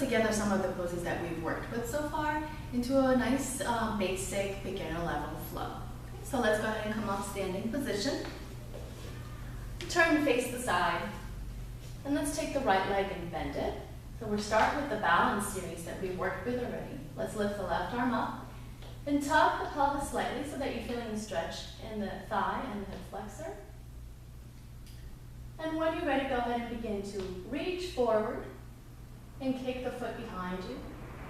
together some of the poses that we've worked with so far into a nice basic beginner level flow. Okay, so let's go ahead and come off standing position. Turn and face the side. And let's take the right leg and bend it. So we're starting with the balance series that we've worked with already. Let's lift the left arm up. Then tuck the pelvis slightly so that you're feeling the stretch in the thigh and the hip flexor. And when you're ready, go ahead and begin to reach forward and kick the foot behind you.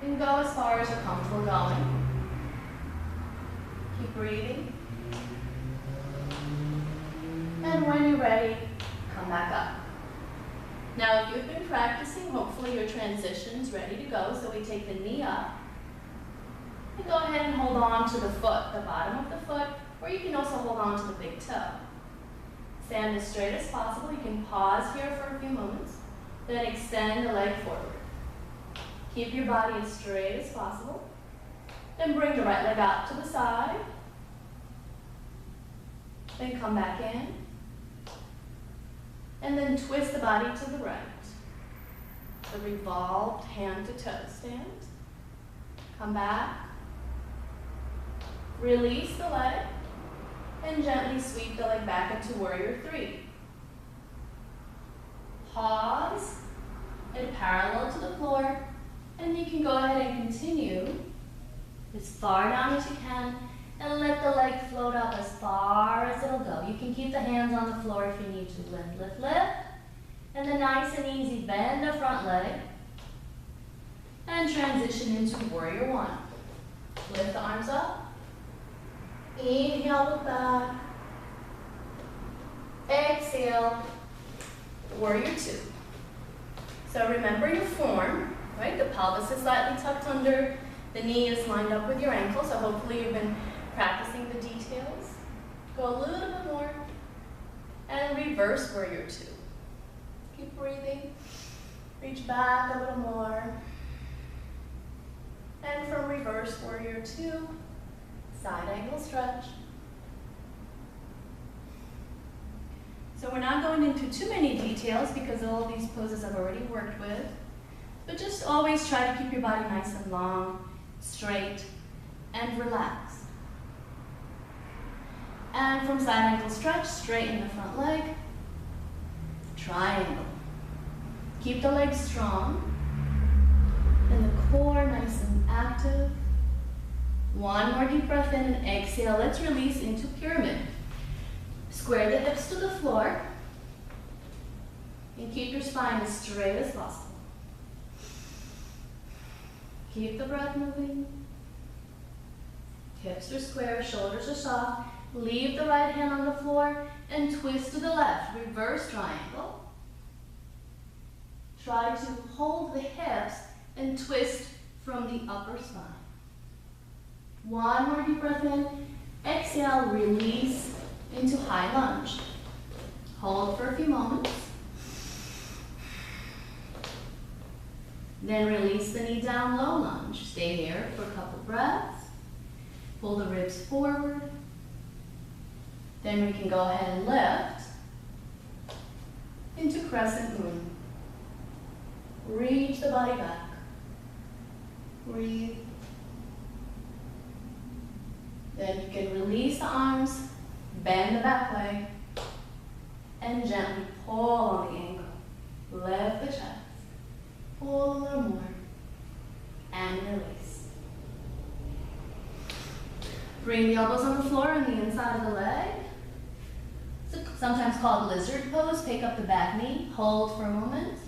And go as far as you're comfortable going. Keep breathing. And when you're ready, come back up. Now, if you've been practicing, hopefully your transition's ready to go. So we take the knee up. And go ahead and hold on to the foot, the bottom of the foot, or you can also hold on to the big toe. Stand as straight as possible. You can pause here for a few moments. Then extend the leg forward. Keep your body as straight as possible. Then bring the right leg out to the side. Then come back in. And then twist the body to the right. The revolved hand to toe stand. Come back. Release the leg. And gently sweep the leg back into warrior three. Pause. And parallel to the floor. And you can go ahead and continue as far down as you can. And let the leg float up as far as it'll go. You can keep the hands on the floor if you need to. Lift, lift, lift. And then nice and easy, bend the front leg. And transition into warrior one. Lift the arms up. Inhale, look back. Exhale, warrior two. So remember your form, right? The pelvis is slightly tucked under. The knee is lined up with your ankle, so hopefully you've been practicing the details. Go a little bit more. And reverse warrior two. Keep breathing. Reach back a little more. And from reverse warrior two, side angle stretch. So we're not going into too many details because all these poses I've already worked with. But just always try to keep your body nice and long, straight, and relaxed. And from side angle stretch, straighten the front leg. Triangle. Keep the legs strong. And the core nice and active. One more deep breath in and exhale. Let's release into pyramid. Square the hips to the floor. And keep your spine as straight as possible. Keep the breath moving. Hips are square, shoulders are soft. Leave the right hand on the floor and twist to the left. Reverse triangle. Try to hold the hips and twist from the upper spine. One more deep breath in. Exhale, release into high lunge. Hold for a few moments. Then release the knee down, low lunge. Stay here for a couple breaths. Pull the ribs forward. Then we can go ahead and lift into crescent moon. Reach the body back. Breathe. Then you can release the arms, bend the back leg, and gently pull on the ankle. Lift the chest. Pull a little more, and release. Bring the elbows on the floor on the inside of the leg. It's sometimes called lizard pose. Pick up the back knee, hold for a moment,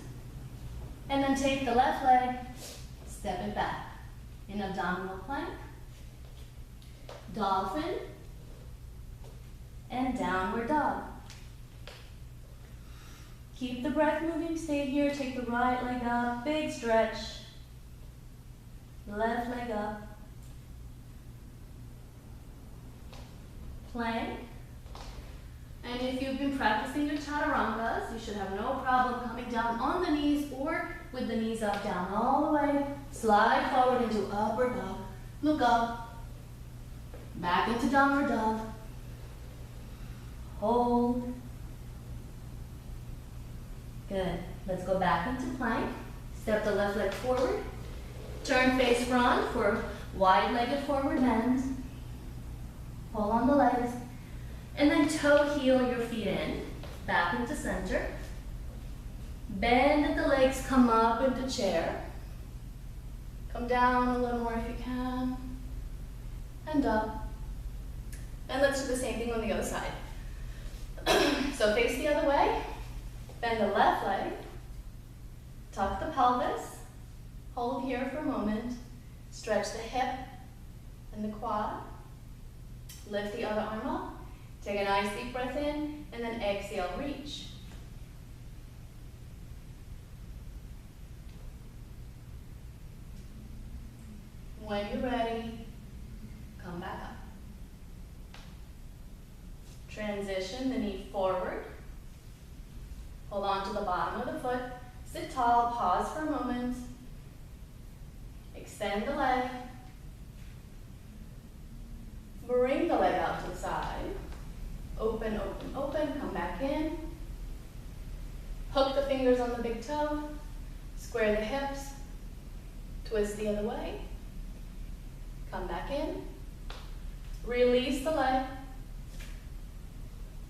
and then take the left leg, step it back in abdominal plank, dolphin, and downward dog. Keep the breath moving, stay here, take the right leg up, big stretch, left leg up, plank. And if you've been practicing your chaturangas, you should have no problem coming down on the knees or with the knees up, down all the way. Slide forward into upward dog. Look up. Back into downward dog. Hold. Good. Let's go back into plank. Step the left leg forward. Turn face front for wide-legged forward bend. Pull on the legs. And then toe heel your feet in, back into center. Bend at the legs, come up into chair. Come down a little more if you can. And up. And let's do the same thing on the other side. So face the other way. Bend the left leg. Tuck the pelvis. Hold here for a moment. Stretch the hip and the quad. Lift the other arm up. Take a nice deep breath in, and then exhale, reach. When you're ready, come back up. Transition the knee forward. Hold on to the bottom of the foot. Sit tall, pause for a moment. Extend the leg. Bring the leg out to the side. Open, open, open, come back in. Hook the fingers on the big toe. Square the hips. Twist the other way. Come back in. Release the leg.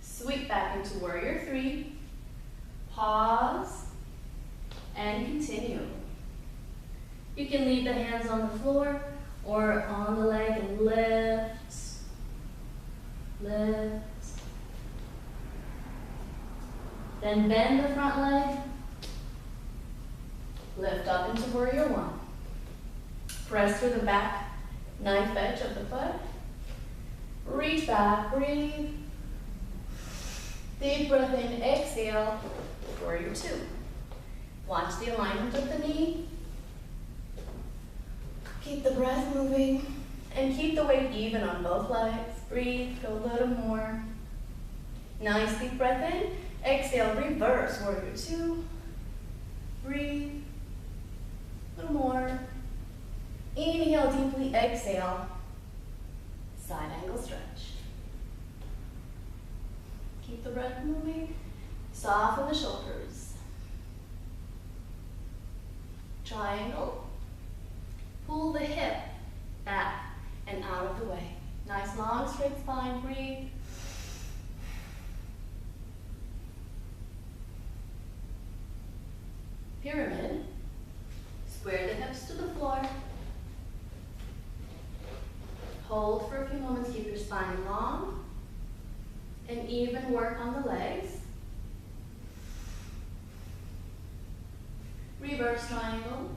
Sweep back into warrior three. Pause and continue. You can leave the hands on the floor or on the leg and lift, lift. Then bend the front leg. Lift up into warrior one. Press through the back knife edge of the foot. Reach back, breathe. Deep breath in, exhale, warrior two. Watch the alignment of the knee. Keep the breath moving and keep the weight even on both legs. Breathe, go a little more. Nice deep breath in. Exhale, reverse, warrior two. Breathe, a little more. Inhale deeply, exhale. Side angle stretch. Keep the breath moving. Soften the shoulders. Triangle. Pull the hip back and out of the way. Nice long straight spine, breathe. Pyramid. Square the hips to the floor. Hold for a few moments, keep your spine long. And even work on the legs. Reverse triangle.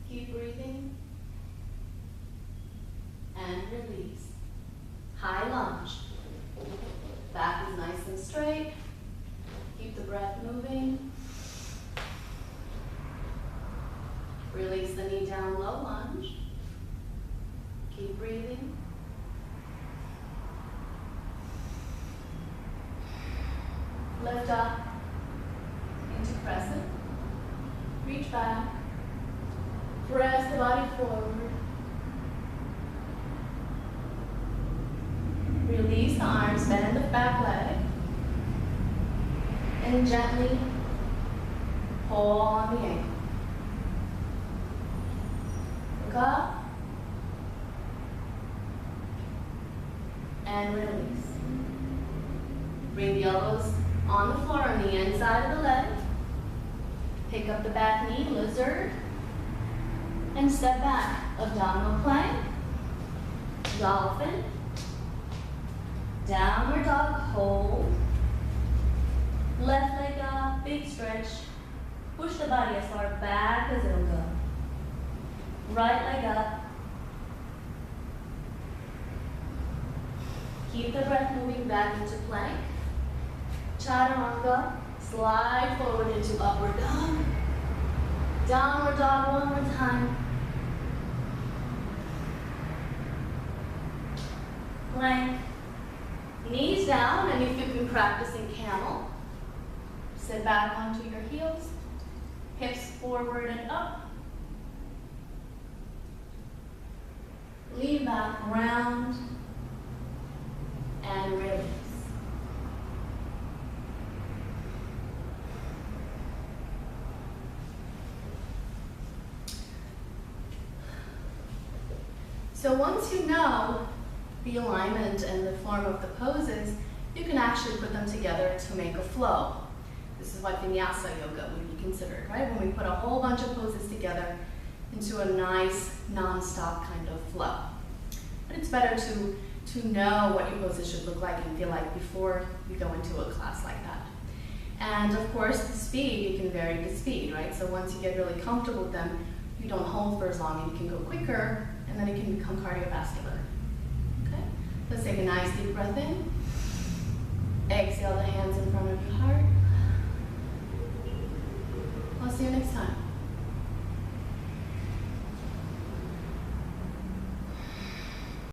Keep breathing. And release. High lunge. Back is nice and straight. Keep the breath moving. Release the knee down, low lunge. Keep breathing. Lift up into crescent. Reach back. Press the body forward. Release the arms, bend the back leg. And gently pull on the ankle. Look up. And release. Bring the elbows on the floor on the inside of the leg. Pick up the back knee, lizard. And step back. Abdominal plank. Dolphin. Downward dog, hold. Left leg up, big stretch. Push the body as far back as it'll go. Right leg up. Keep the breath moving back into plank. Chaturanga. Slide forward into upward dog. Downward dog one more time. Plank. Knees down, and if you've been practicing camel, sit back onto your heels. Hips forward and up. Lean back, round, and release. So once you know the alignment and the form of the poses, you can actually put them together to make a flow. This is what vinyasa yoga would be considered, right? When we put a whole bunch of poses together into a nice, non-stop kind of flow. But it's better to know what your poses should look like and feel like before you go into a class like that. And of course, the speed, you can vary the speed, right? So once you get really comfortable with them, you don't hold for as long and you can go quicker, and then it can become cardiovascular. Okay? Let's take a nice deep breath in. Exhale the hands in front of your heart. I'll see you next time.